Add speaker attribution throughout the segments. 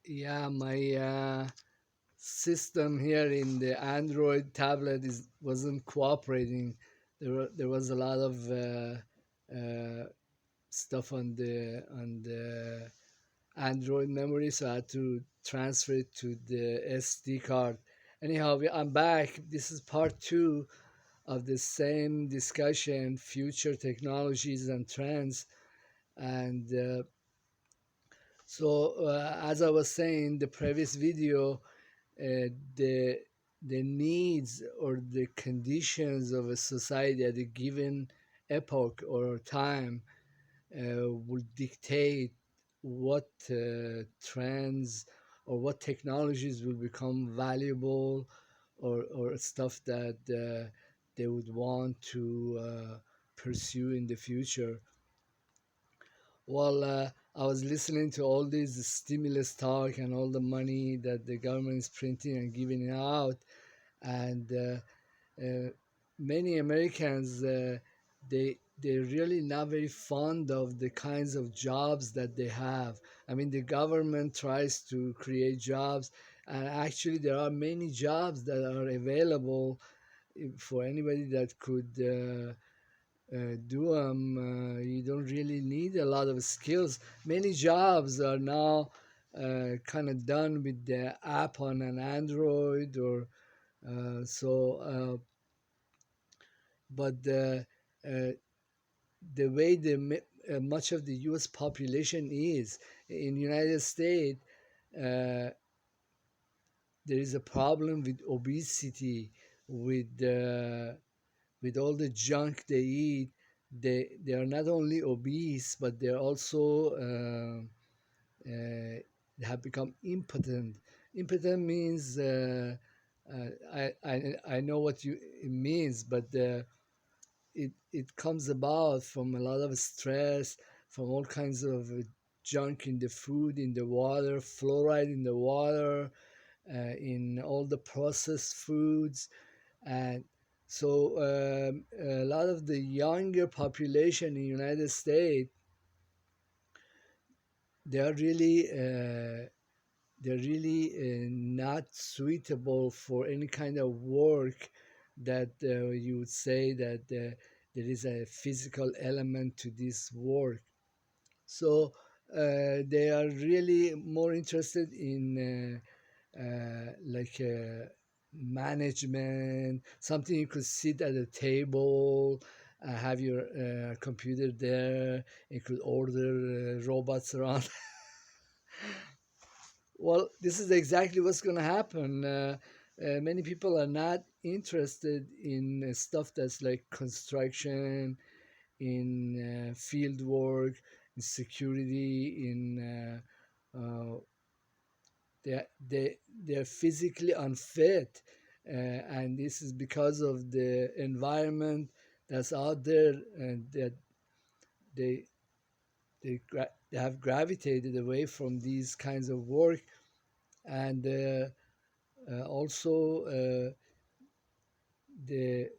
Speaker 1: Yeah, my system here in the Android tablet is wasn't cooperating. There was a lot of stuff on the Android memory, so I had to transfer it to the SD card. Anyhow, I'm back. This is part two of the same discussion: future technologies and trends. And as I was saying, the previous video, the needs or the conditions of a society at a given epoch or time will dictate what trends or what technologies will become valuable, or stuff that they would want to pursue in the future. Well, I was listening to all these stimulus talk and all the money that the government is printing and giving out, and uh, many Americans, they're really not very fond of the kinds of jobs that they have. I mean, the government tries to create jobs, and actually there are many jobs that are available for anybody that could do them. You don't really need a lot of skills. Many jobs are now kind of done with the app on an Android or but uh, the way much of the U.S. population is in United States, uh, there is a problem with obesity, with all the junk they eat. They are not only obese, but they're also they have become impotent. Impotent means I know what you it means, but it comes about from a lot of stress, from all kinds of junk in the food, in the water, fluoride in the water, in all the processed foods. And so a lot of the younger population in the United States, they are really not suitable for any kind of work that you would say that there is a physical element to this work. So they are really more interested in management, something you could sit at a table, have your computer there, you could order robots around. Well, this is exactly what's going to happen. Many people are not interested in stuff that's like construction, in field work, in security, in they're physically unfit, and this is because of the environment that's out there, and that they they have gravitated away from these kinds of work. And also the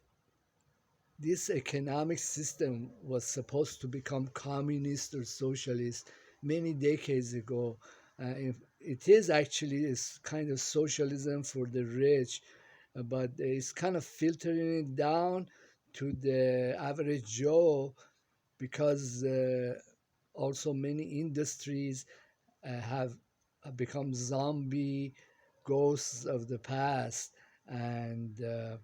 Speaker 1: this economic system was supposed to become communist or socialist many decades ago. It is actually is kind of socialism for the rich, but it's kind of filtering it down to the average Joe, because also many industries have become zombie ghosts of the past, and there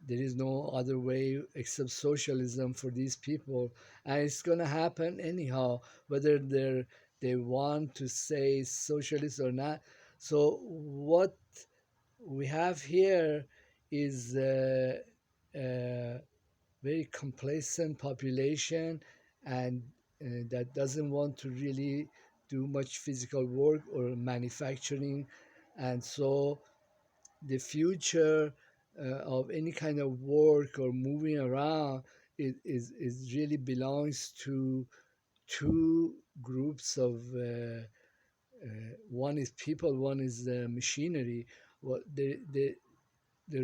Speaker 1: is no other way except socialism for these people, and it's going to happen anyhow, whether they want to say socialist or not. So what we have here is a very complacent population, and that doesn't want to really do much physical work or manufacturing. And so the future of any kind of work or moving around is really belongs to two groups of one is people, one is machinery. What the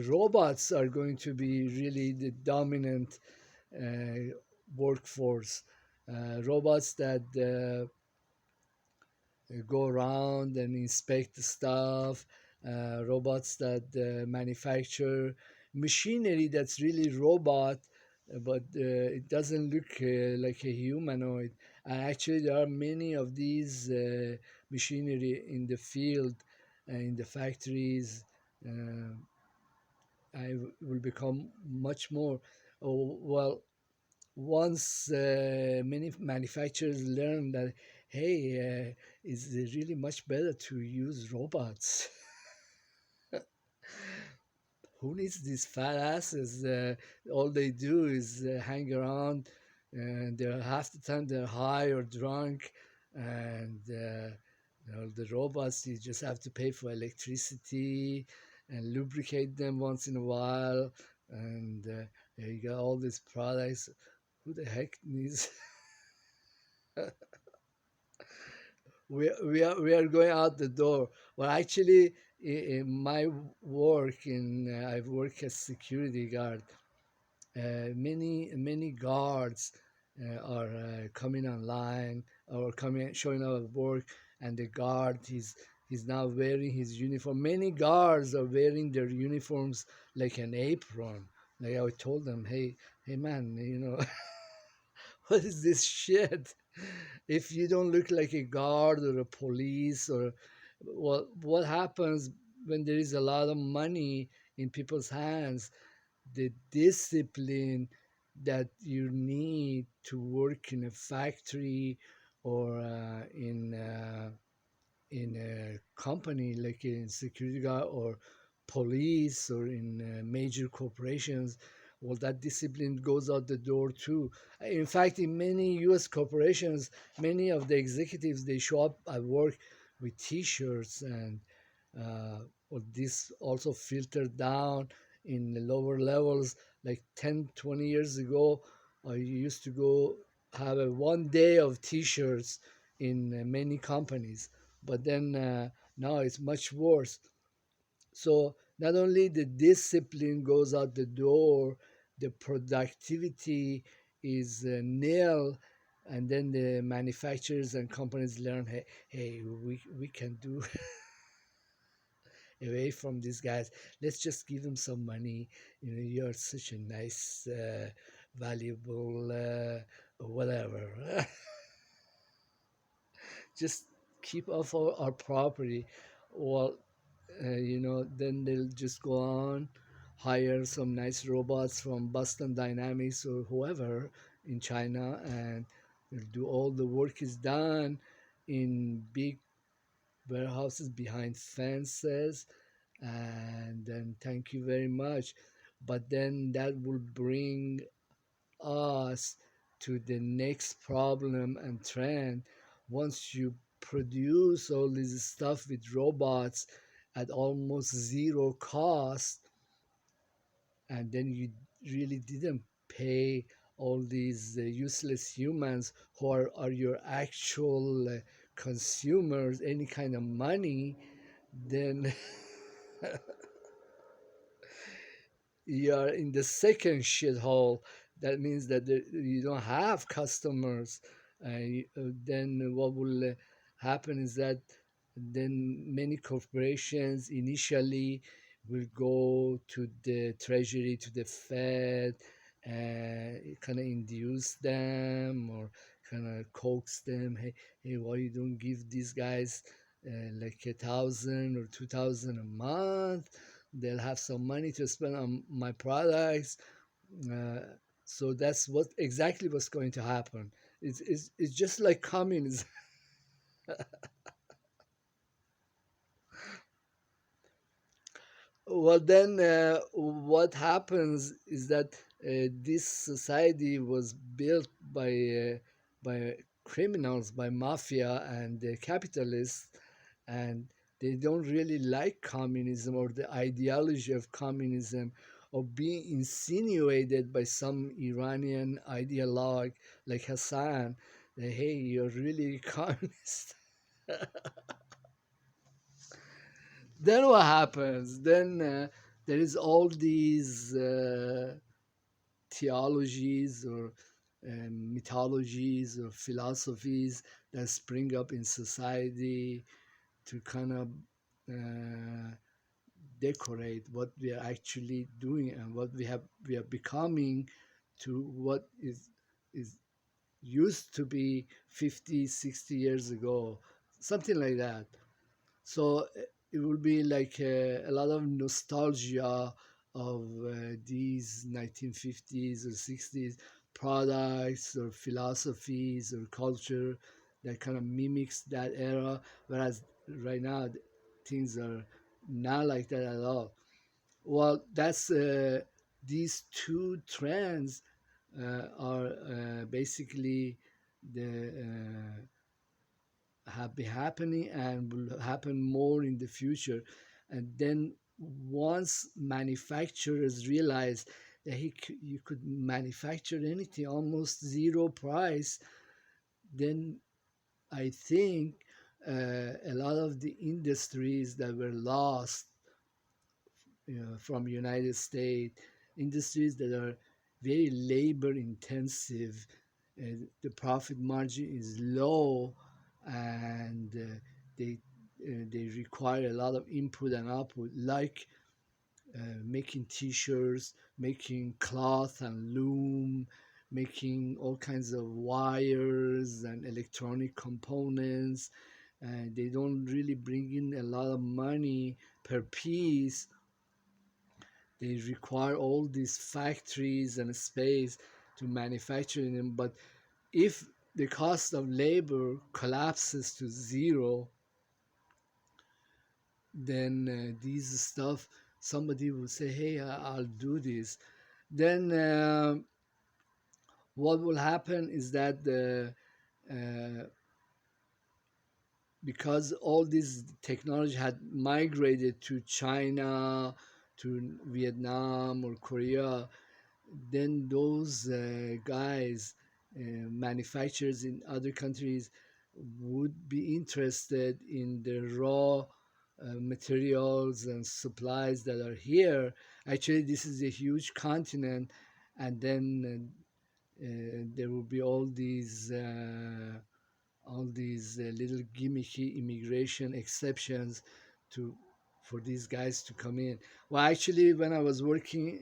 Speaker 1: robots are going to be really the dominant workforce. Robots that go around and inspect the stuff, robots that manufacture machinery that's really robot, but it doesn't look like a humanoid. And actually, there are many of these machinery in the field, in the factories. Uh, will become much more. Oh, well, once many manufacturers learn that, hey, it's really much better to use robots. Who needs these fat asses? All they do is hang around, and they're half the time they're high or drunk, and the robots, you just have to pay for electricity and lubricate them once in a while, and you got all these products. Who the heck needs? We are going out the door. Well, actually, in my work, I've worked as security guard. Many guards are coming online or coming showing up at work, and the guard he's now wearing his uniform. Many guards are wearing their uniforms like an apron. Like I told them, hey man, what is this shit? If you don't look like a guard or a police, or what happens when there is a lot of money in people's hands, the discipline that you need to work in a factory or in a company like in security guard or police or in major corporations, well, that discipline goes out the door too. In fact, in many U.S. corporations, many of the executives, they show up at work with T-shirts, and well, this also filtered down in the lower levels. Like 10, 20 years ago, I used to go have a 1 day of T-shirts in many companies, but then now it's much worse. So not only the discipline goes out the door, the productivity is nil, and then the manufacturers and companies learn, hey, we can do away from these guys. Let's just give them some money. You're such a nice, valuable, whatever. Just keep off our property. Well, then they'll just go on, hire some nice robots from Boston Dynamics or whoever in China, and they'll do all the work is done in big warehouses behind fences, and then thank you very much. But then that will bring us to the next problem and trend. Once you produce all this stuff with robots at almost zero cost, and then you really didn't pay all these useless humans who are your actual consumers any kind of money, then you are in the second shithole. That means that you don't have customers. Then what will happen is that then many corporations initially will go to the treasury, to the Fed, and kind of induce them or kind of coax them. Hey, why you don't give these guys like 1,000 or 2,000 a month? They'll have some money to spend on my products. Uh, so that's what exactly what's going to happen. It's just like communism. Well, then what happens is that this society was built by criminals, by mafia and capitalists, and they don't really like communism or the ideology of communism, or being insinuated by some Iranian ideologue like Hassan that, hey, you're really communist. Then what happens? Then there is all these theologies or mythologies or philosophies that spring up in society to kind of uh, decorate what we are actually doing and what we are becoming to what is used to be 50, 60 years ago, something like that. So it will be like a lot of nostalgia of these 1950s or 60s products or philosophies or culture that kind of mimics that era. Whereas right now, things are not like that at all. Well, that's these two trends are basically the have been happening and will happen more in the future. And then once manufacturers realize that you could manufacture anything almost zero price, then I think a lot of the industries that were lost, from United States, industries that are very labor intensive, the profit margin is low, and they they require a lot of input and output, like making T-shirts, making cloth and loom, making all kinds of wires and electronic components. And they don't really bring in a lot of money per piece. They require all these factories and space to manufacture them. But if the cost of labor collapses to zero, then these stuff, somebody will say, hey, I'll do this. Then what will happen is that because all this technology had migrated to China, to Vietnam or Korea, then those guys, manufacturers in other countries, would be interested in the raw materials and supplies that are here. Actually, this is a huge continent, and then there will be all these little gimmicky immigration exceptions to for these guys to come in. Well, actually, when I was working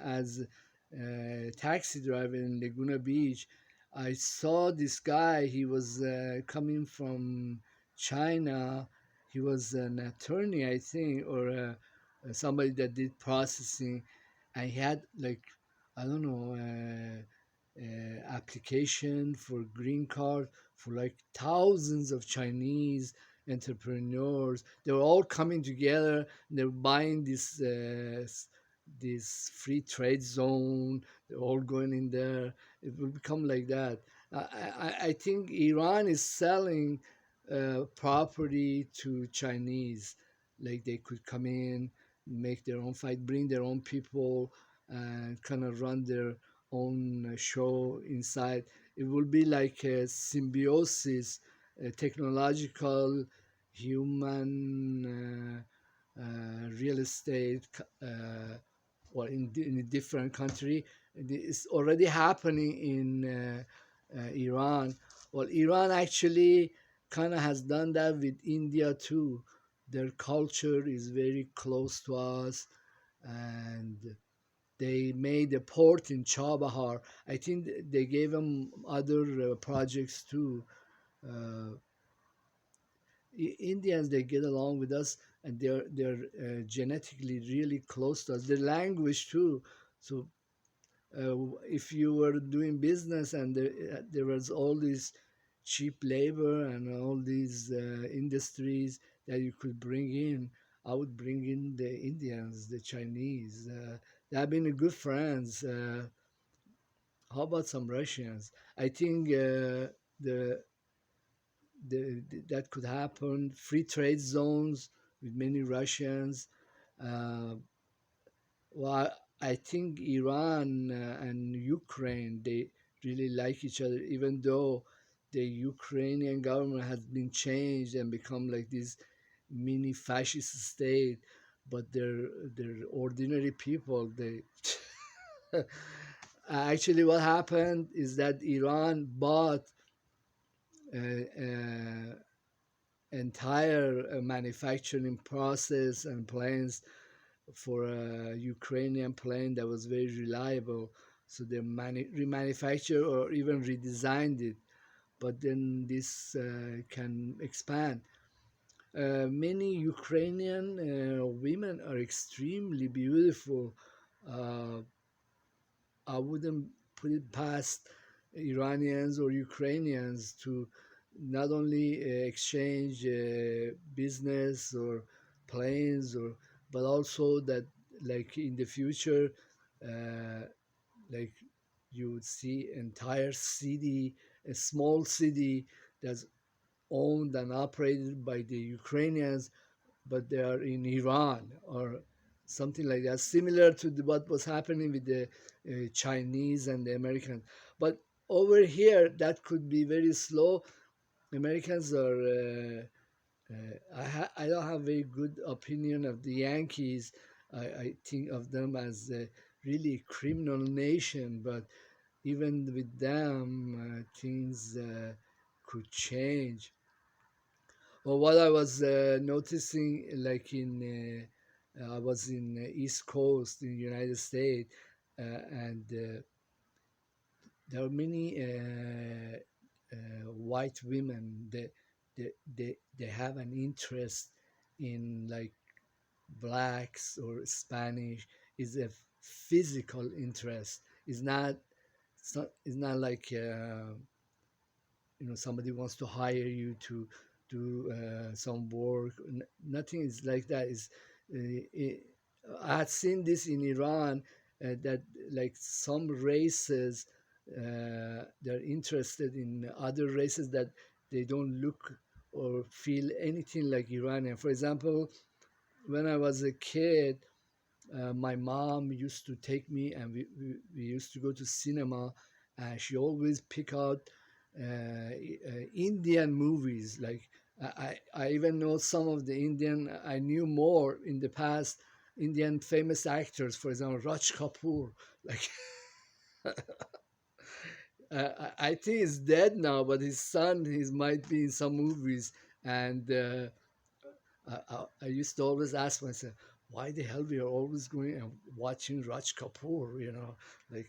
Speaker 1: as a taxi driver in Laguna Beach, I saw this guy. He was coming from China. He was an attorney, I think, or somebody that did processing, and he had like, I don't know, application for green card for like thousands of Chinese entrepreneurs. They were all coming together. They're buying this free trade zone. They're all going in there. It will become like that. I think Iran is selling property to Chinese. Like they could come in, make their own fight, bring their own people, and kind of run their own show inside. It will be like a symbiosis, a technological, human, real estate, or in a different country. It's already happening in Iran. Well, Iran actually kind of has done that with India too. Their culture is very close to us, and they made a port in Chabahar. I think they gave them other projects too. Uh, Indians, they get along with us, and they're genetically really close to us. The language too. So if you were doing business and there was all this cheap labor and all these industries that you could bring in, I would bring in the Indians, the Chinese. They have been good friends. How about some Russians? I think the, that could happen. Free trade zones with many Russians. Uh, well, I think Iran and Ukraine, they really like each other, even though the Ukrainian government has been changed and become like this mini fascist state. But they're ordinary people. They Actually, what happened is that Iran bought uh, entire manufacturing process and plans for a Ukrainian plane that was very reliable. So they remanufactured or even redesigned it. But then this can expand. Many Ukrainian women are extremely beautiful. Uh, I wouldn't put it past Iranians or Ukrainians to not only exchange business or planes, or but also that, like in the future, uh, like you would see entire city, a small city that's owned and operated by the Ukrainians, but they are in Iran or something like that, similar to what was happening with the Chinese and the Americans. But over here, that could be very slow. Americans are. I don't have a very good opinion of the Yankees. I think of them as a really criminal nation, but even with them, things could change. Well, what I was noticing, like I was in East Coast in the United States, and there are many white women that they have an interest in like blacks or Spanish. Is a physical interest. It's not like somebody wants to hire you to do some work. Nothing is like that. It, I had seen this in Iran, that like some races, they're interested in other races that they don't look or feel anything like Iranian. For example, when I was a kid, my mom used to take me, and we used to go to cinema, and she always pick out Indian movies. Like I even know some of the Indian. I knew more in the past Indian famous actors. For example, Raj Kapoor. Like I think he's dead now, but his son, he might be in some movies. And I used to always ask myself, why the hell we are always going and watching Raj Kapoor, like,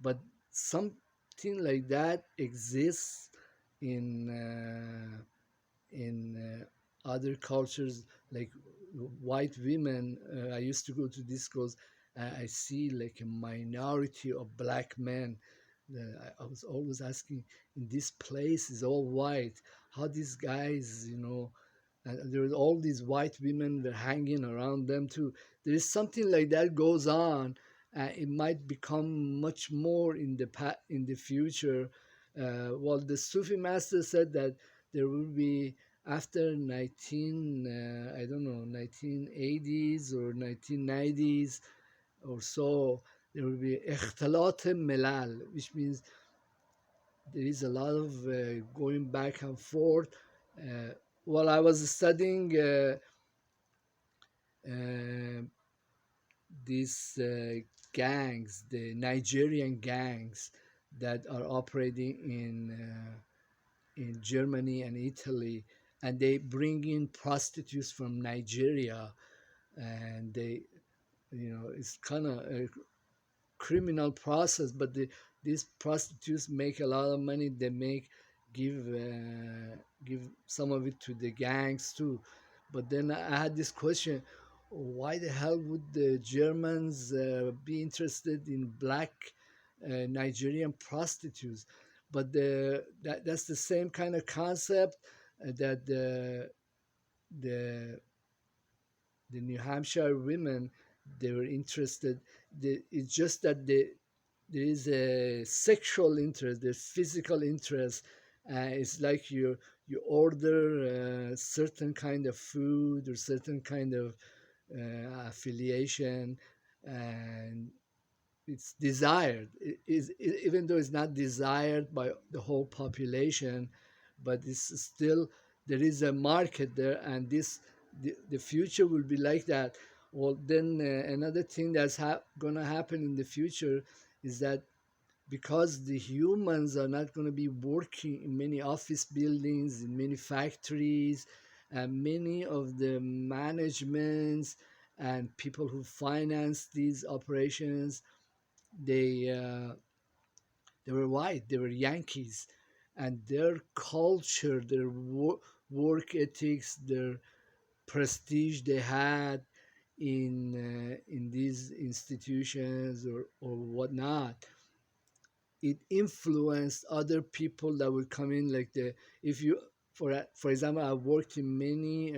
Speaker 1: but something like that exists in other cultures, like white women. I used to go to discos. I see like a minority of black men. I was always asking, in this place is all white. How these guys, and there was all these white women were hanging around them too. There is something like that goes on. It might become much more in the future. Well, the Sufi master said that there will be, after I don't know, 1980s or 1990s or so, there will be اختلاط milal, which means there is a lot of going back and forth. Uh, while I was studying uh, these gangs, the Nigerian gangs that are operating in Germany and Italy, and they bring in prostitutes from Nigeria, and it's kind of a criminal process, but these prostitutes make a lot of money. They give some of it to the gangs too. But then I had this question: why the hell would the Germans be interested in black Nigerian prostitutes? But that's the same kind of concept that the the New Hampshire women, they were interested. It's just that there is a sexual interest, there's physical interest. It's like you order a certain kind of food or certain kind of affiliation, and it's desired. Even though it's not desired by the whole population, but it's still, there is a market there, and the future will be like that. Well, then another thing that's gonna happen in the future is that because the humans are not going to be working in many office buildings, in many factories, and many of the managements and people who finance these operations, they they were white, they were Yankees, and their culture, their work ethics, their prestige they had in these institutions or whatnot, it influenced other people that would come in. Like the if you for example, I worked in many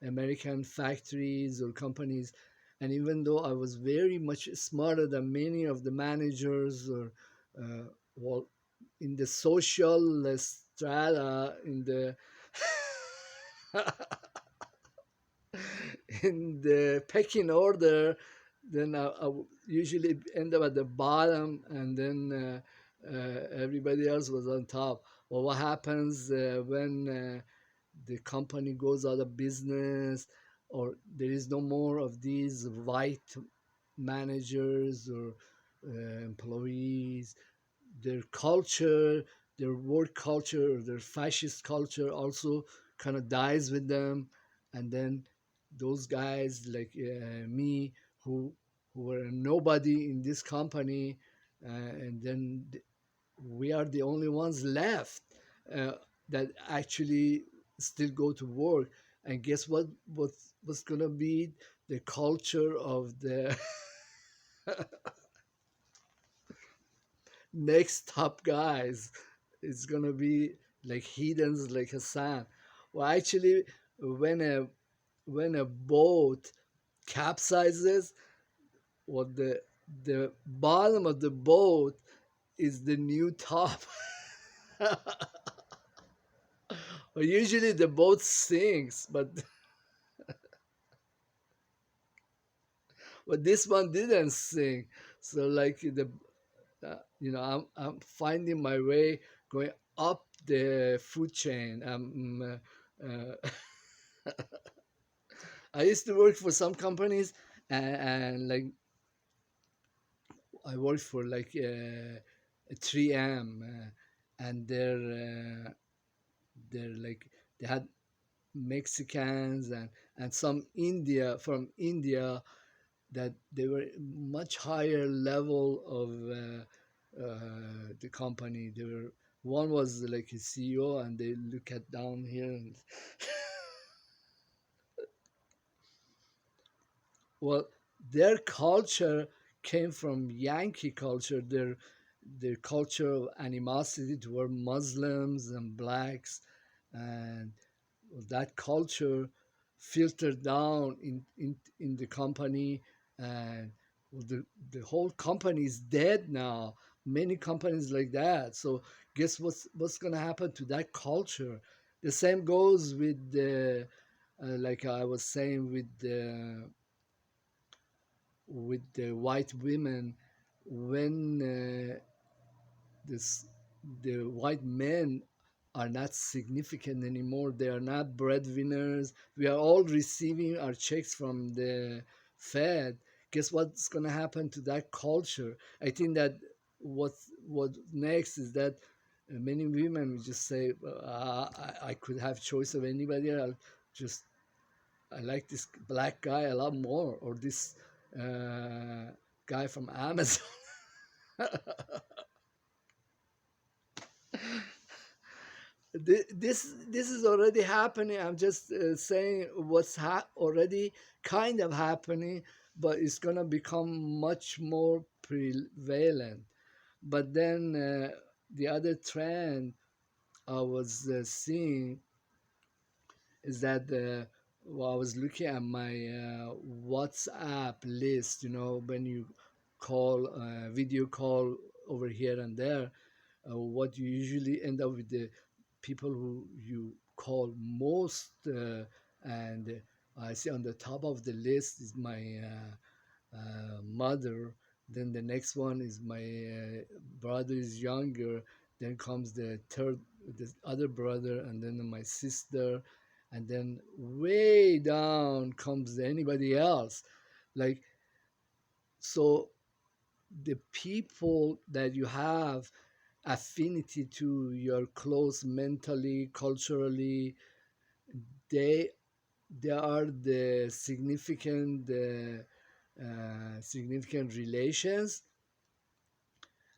Speaker 1: American factories or companies, and even though I was very much smarter than many of the managers or uh, well, in the social strata, in the in the pecking order, then I usually end up at the bottom, and then everybody else was on top. Well, what happens when the company goes out of business, or there is no more of these white managers or employees? Their culture, their work culture, or their fascist culture also kind of dies with them, and then those guys like me, who were nobody in this company, and then we are the only ones left uh, that actually still go to work. And guess what's gonna be the culture of the next top guys? It's gonna be like heathens like Hassan. Well, actually, when a when a boat capsizes, what the bottom of the boat is the new top. Well, usually the boat sinks, but this one didn't sink. So like the I'm finding my way going up the food chain. I used to work for some companies, and like I worked for like 3M, and they're like they had Mexicans and some India from India, that they were much higher level of the company. They were one was like a CEO, and they look at down here. And well, their culture came from Yankee culture. Their culture of animosity toward Muslims and blacks, and that culture filtered down in the company, and the whole company is dead now. Many companies like that. So guess what's gonna happen to that culture? The same goes with the like I was saying with the white women. When this the white men are not significant anymore, they are not breadwinners, we are all receiving our checks from the Fed. Guess what's going to happen to that culture? I think that what next is that many women will just say, I could have choice of anybody, I'll just I like this black guy a lot more, or this uh, guy from Amazon. This is already happening. I'm just saying what's already kind of happening, but it's gonna become much more prevalent. But then the other trend I was seeing is that well, I was looking at my WhatsApp list. When you call video call over here and there, what you usually end up with the people who you call most, and I see on the top of the list is my mother. Then the next one is my brother is younger. Then comes the third, the other brother, and then my sister, and then way down comes anybody else. Like so, the people that you have affinity to, you're close mentally, culturally, they they are the significant relations.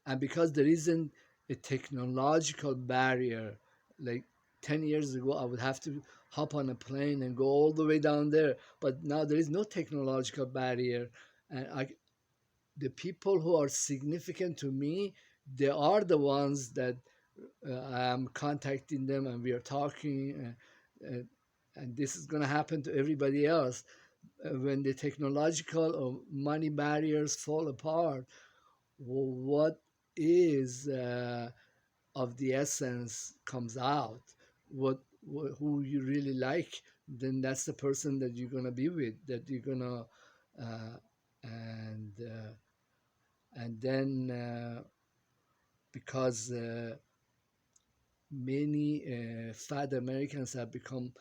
Speaker 1: And because there isn't a technological barrier, like 10 years ago I would have to hop on a plane and go all the way down there, but now there is no technological barrier. And the people who are significant to me, they are the ones that I'm contacting them and we are talking, and this is going to happen to everybody else. When the technological or money barriers fall apart, what is of the essence comes out. Who you really like, then that's the person that you're gonna be with, that you're gonna uh, and then because many fat Americans have become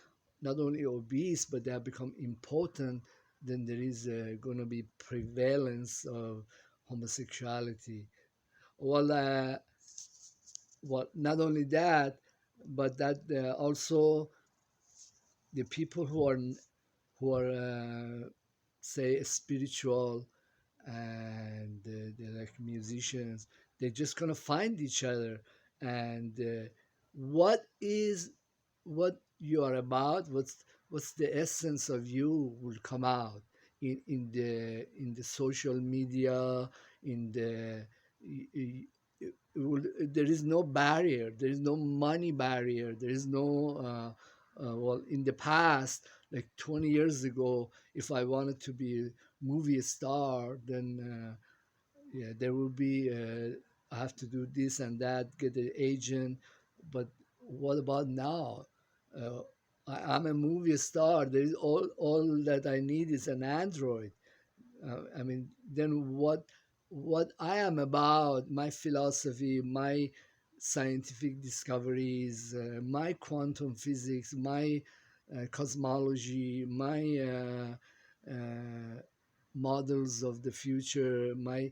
Speaker 1: not only obese, but they have become impotent, then there is going to be prevalence of homosexuality. Well, not only that, but that also the people who are say spiritual, and they're like musicians, they're just gonna find each other. And what is what you are about, what's the essence of you will come out in the social media, in the there is no barrier, there is no money barrier, there is no well, in the past, like 20 years ago, if I wanted to be a movie star, then yeah, there will be I have to do this and that, get an agent. But what about now? uh, I'm a movie star, there is all that I need is an Android. I mean, then what I am about, my philosophy, my scientific discoveries, my quantum physics, my cosmology, my models of the future, my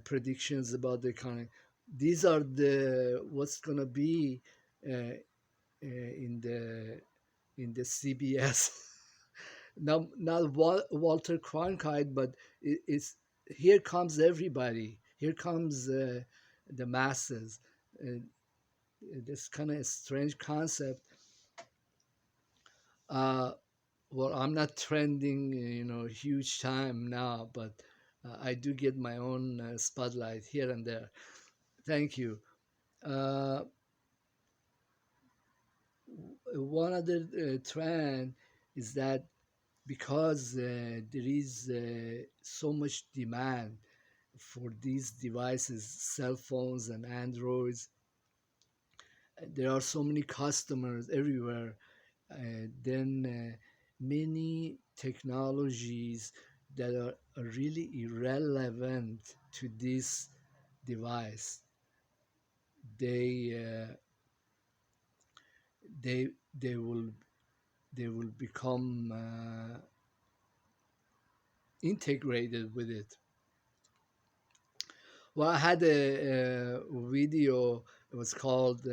Speaker 1: predictions about the economy. These are the what's gonna be in the CBS. Not Walter Cronkite, but it's here comes everybody. Here comes the masses. Uh, this kind of strange concept. Uh, well, I'm not trending, huge time now, but I do get my own spotlight here and there. Thank you. Uh, One other trend is that because there is so much demand for these devices, cell phones and Androids, there are so many customers everywhere. Then many technologies that are really irrelevant to this device, they they they will become integrated with it. Well, I had a video. It was called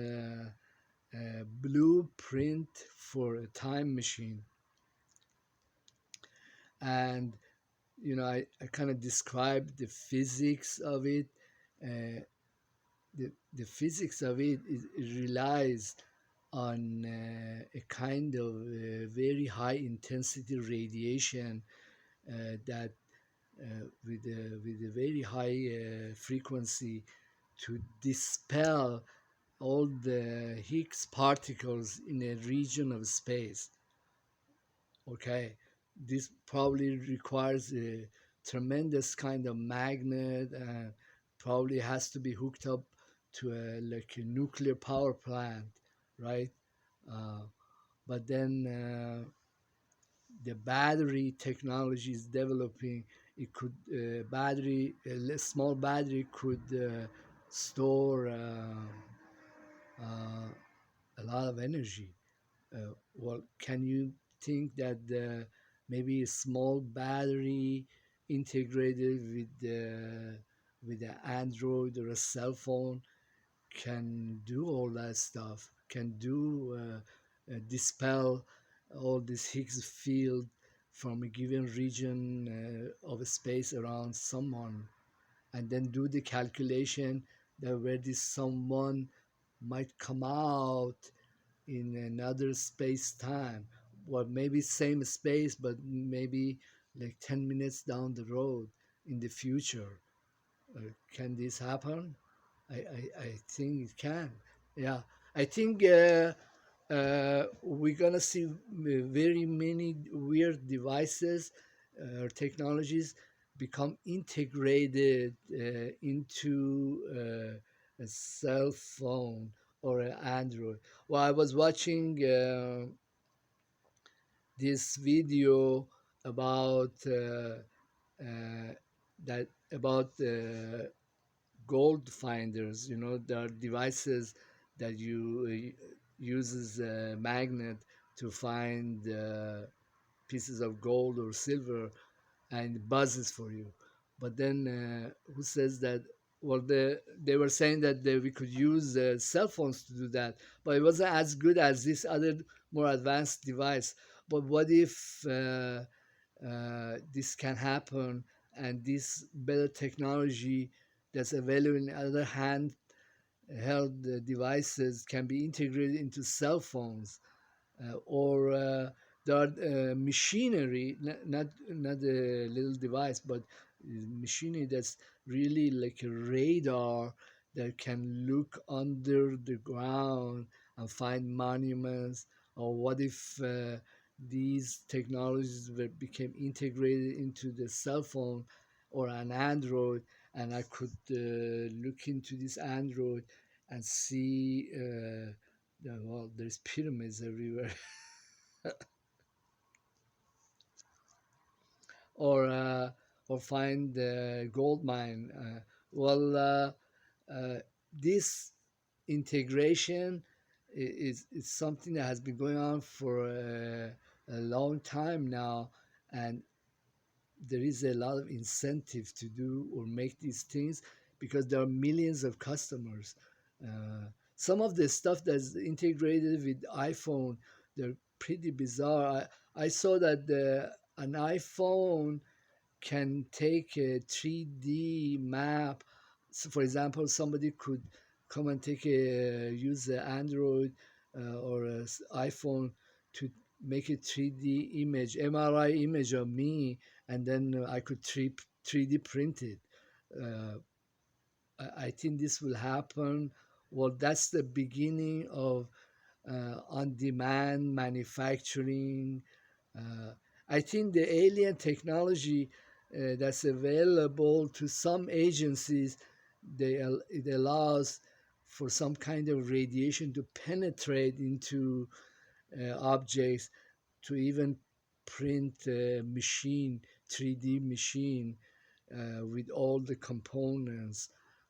Speaker 1: "Blueprint for a Time Machine," and I kind of described the physics of it. Uh, the physics of it relies on a kind of very high intensity radiation that with a very high frequency to dispel all the Higgs particles in a region of space. Okay, this probably requires a tremendous kind of magnet, and probably has to be hooked up to like a nuclear power plant, right? Uh, but then the battery technology is developing. It could a small battery could store a lot of energy. Well, can you think that maybe a small battery integrated with an Android or a cell phone can do all that stuff, can do dispel all this Higgs field from a given region of space around someone, and then do the calculation that where this someone might come out in another space time, or maybe same space but maybe like 10 minutes down the road in the future. Can this happen? I think it can. Yeah, I think we're gonna see very many weird devices or technologies become integrated into a cell phone or an Android. Well, I was watching this video about that about gold finders. You know, there are devices that you uses a magnet to find pieces of gold or silver, and it buzzes for you. But then who says that? Well, they were saying that we could use cell phones to do that, but it wasn't as good as this other more advanced device. But what if this can happen, and this better technology that's available in other hand held devices can be integrated into cell phones, or there are machinery, not a little device, but machinery that's really like a radar that can look under the ground and find monuments. Or what if these technologies became integrated into the cell phone or an Android, and I could look into this Android and see well, there's pyramids everywhere. or or find the gold mine. Well, this integration is something that has been going on for a long time now, and there is a lot of incentive to do or make these things because there are millions of customers. Uh, some of the stuff that's integrated with iPhone, they're pretty bizarre. I saw that an iPhone can take a 3D map. So for example, somebody could come and use the Android or iPhone to make a 3D image, MRI image of me, and then I could 3D print it. Uh, I think this will happen. Well, that's the beginning of on-demand manufacturing. Uh, I think the alien technology that's available to some agencies, it allows for some kind of radiation to penetrate into objects, to even print a machine, 3D machine with all the components.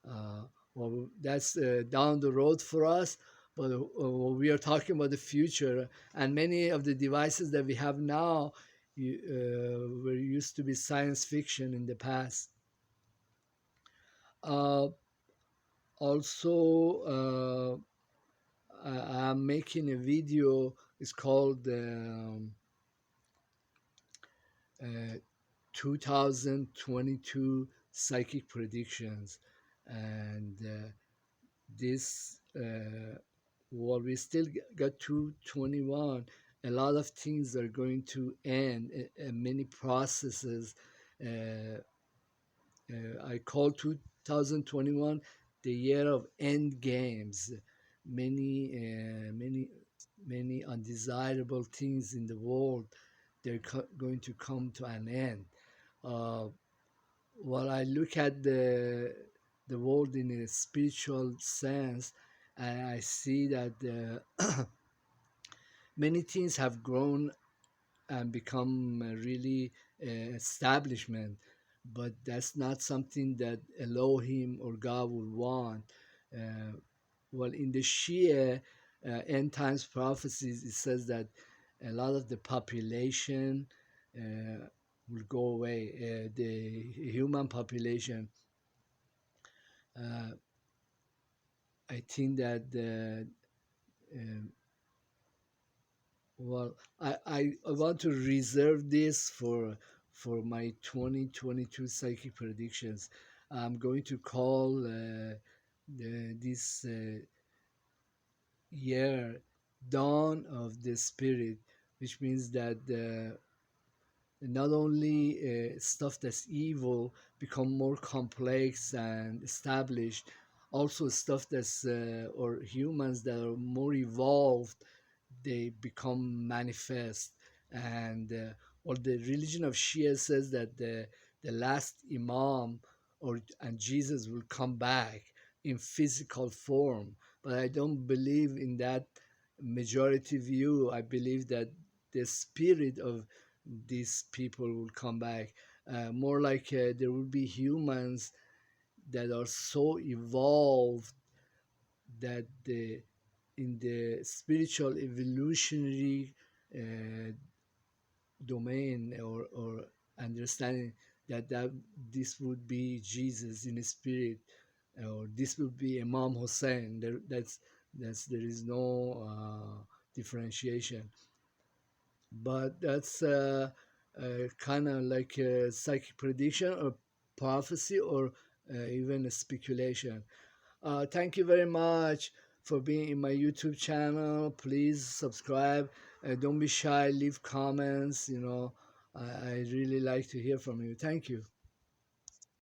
Speaker 1: Uh, well, that's down the road for us, but we are talking about the future, and many of the devices that we have now were used to be science fiction in the past. Uh, Also, I'm making a video. It's called uh, 2022 Psychic Predictions, and this well, we still got 221. A lot of things are going to end, many processes. uh, I call 2021 the year of end games. Many undesirable things in the world, they're going to come to an end. uh, while I look at the world in a spiritual sense, and I see that many things have grown and become really establishment, but that's not something that Elohim or God would want. Uh, well, in the Shia end times prophecies, it says that a lot of the population will go away. The human population Uh, I think that um, well, I want to reserve this for my 2022 psychic predictions. I'm going to call this year dawn of the spirit, which means that not only stuff that's evil become more complex and established, also stuff that's or humans that are more evolved, they become manifest. And or the religion of Shia says that the last imam or and Jesus will come back in physical form, but I don't believe in that majority view. I believe that the spirit of these people will come back, more like there will be humans that are so evolved that in the spiritual evolutionary uh, domain or understanding that this would be Jesus in spirit, or this would be Imam Hussein. That's there is no differentiation, but that's kind of like a psychic prediction or prophecy or even a speculation. Thank you very much for being in my YouTube channel. Please subscribe. Don't be shy. Leave comments. I really like to hear from you. Thank you.